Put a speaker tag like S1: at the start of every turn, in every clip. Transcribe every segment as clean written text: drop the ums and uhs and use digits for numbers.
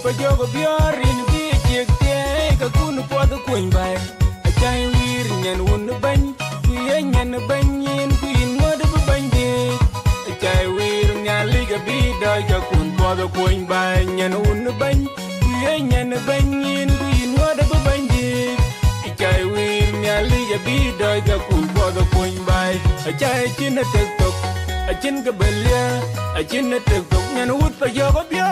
S1: pa jogo biorin bi chiek tie ka kun pod kuin bai a chai wir nyen un ban ku ye nyen ban yin ku in mod ban de a chai wir nyali ga bi do ja kun pod kuin bai nyen un ban ku ye nyen ban yin ku in mod ban de a chai wir nyali ga bi do ja kun pod kuin bai a chai chin tek tok a chin ga belia a chin tek tok nyen ut pa jogo bio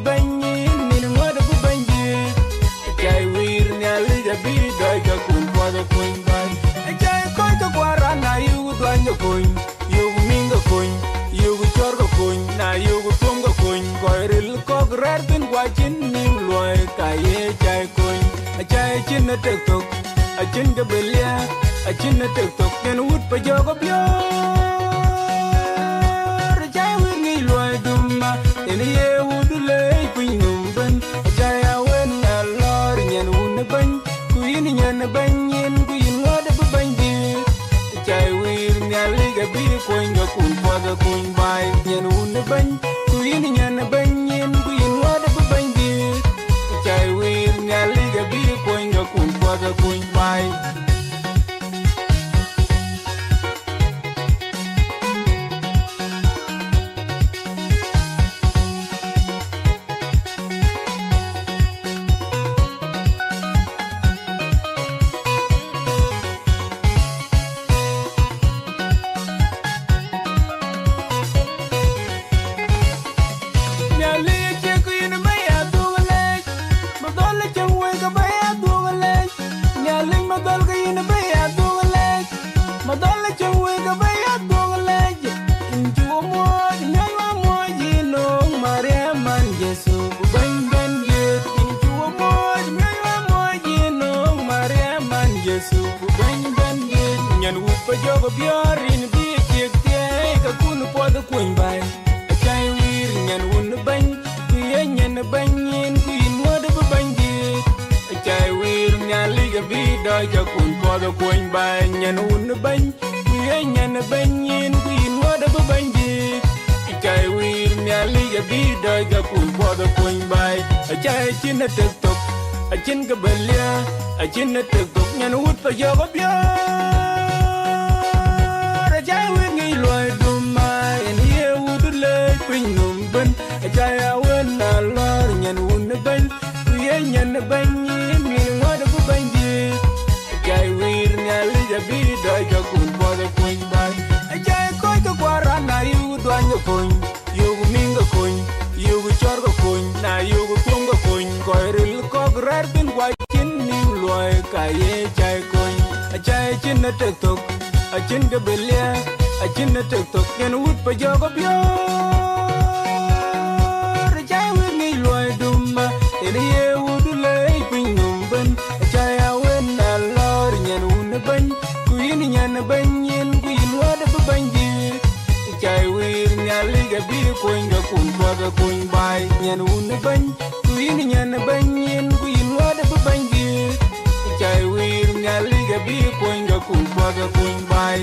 S1: ban yin min ngoda bu banji jai wir nyali ja bi do ga kun po da kun ban jai ko ka kwara na yu dwan yo kun yu minga kun yu chor ga kun na yu tum ga kun ko ril ko grar bin kwa chin nim loy ka ye jai kun jai chin na tek tok a chin ga belia a chin na tek tok nen wut pa jo ga bio jai wir ngi loy dum en ye Kuin ga kun po ga kun bai nyen un ban kuin nyen ban yen kuin wa da ban di chai wir nyali ga bi kuin ga kun po ga kun bai jogo biorin bi chiek tie ka kun pod kuin bai a chai wir nyen un ban ku ye nyen ban yin ku in mod bu ban di a chai wir nyali ga bi do ja kun pod kuin bai nyen un ban ku ye nyen ban yin ku in mod bu ban di a chai wir nyali ga bi do ja kun pod kuin bai a chai chin na tek tok a chin ga belia a chin na tek tok nyen ut pa jogo bio jai wir ngi loy dum mai en ye ud le pin num ben jai awen na lor nyen un ben ku ye nyen ben yin mi ngod bu ben di jai wir nyali ja bi do ja kun po da kun bai jai ko ka kwara na yu dwan yo kun yu minga kun yu chor go kun na yu tum go kun ko ril ko grar bin kwa chin nim loy ka ye jai kun jai chin na tek tok a chin ga belia a chin na tek tok nyen wut pa jogo bio jai wir ngi loy dum en ye wud le pin num ben jai awen na lor nyen un ban ku yin nyen ban yin ku yin wa da ban di jai wir nyali ga bi kuin ga kun po ga kun bai nyen un ban ku yin nyen ban yin ku yin wa da ban di jai wir nyali ga bi kuin ga kun po ga kun bai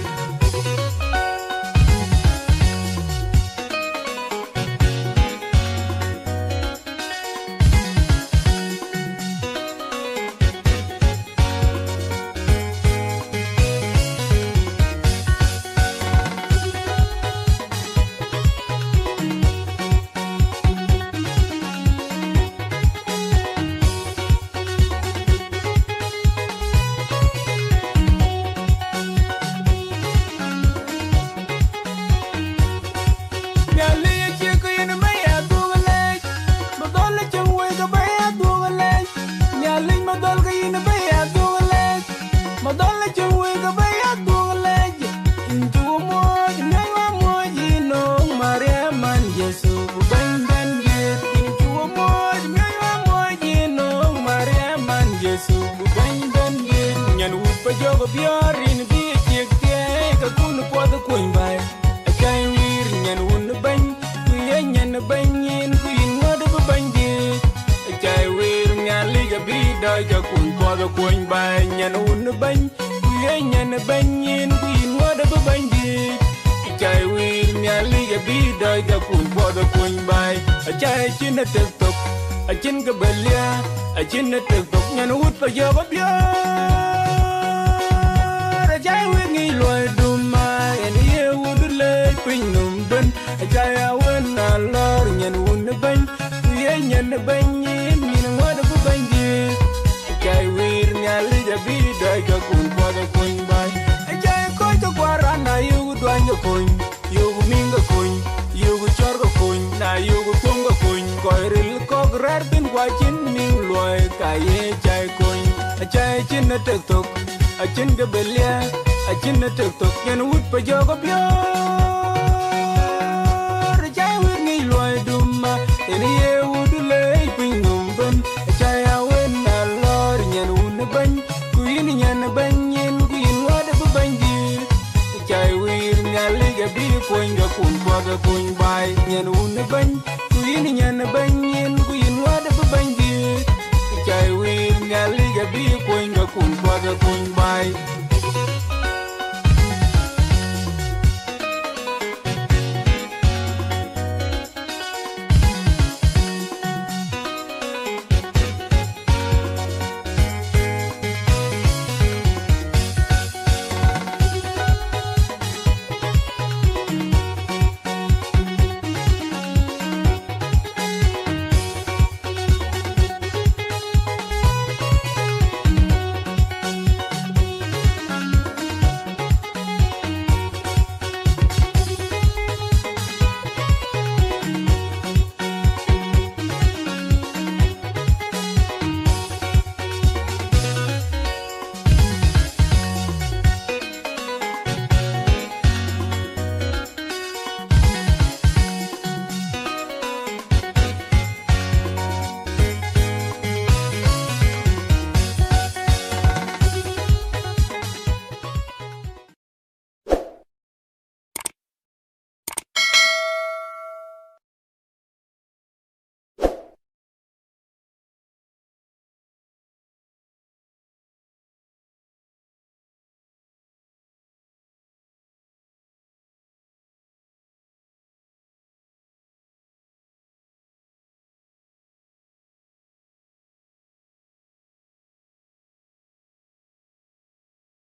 S1: jogo biorin bi chiek tie ka kun pod kuin bai a chai wir nyen un ban ku ye nyen ban yin ku in ngod bu ban di a chai wir nyali ga bi do ja kun the coin by Yan un bang, we ain't yan a bangin, queen, what a bangy. A chai will nearly a bee dog a coon for the coin by a chai chin a tiktok, a chin gabelia, a chin a tiktok, and wood for your beer. A chai will need Lloyd Duma, and here would lay Pinum Ben, a chai I win a lot and wouldn't a bang, we ain't yan a bangin, meaning what a bangy. Jai wir nyali ja bi dai ka kun po da kun bai jai ko to kwarana yu dwan yo kun yu minga kun yu chor ko kun na yu kum ko kun ko ril ko grar bin kwa chin ning loy ka ye jai kun jai chin na tek tok a chin ga belia a chin na tek tok yan wut pa jo ko pyo jai wir ngi loy duma ene ye wut le pin num ban jai a bang, queen yan a banyin, queen what a bangy. Jai wir nyaliga be point a kun for the kun by yan un a bang, queen yan a banyin, queen what a bangy. Jai wir nyaliga be point a kun for the kun by.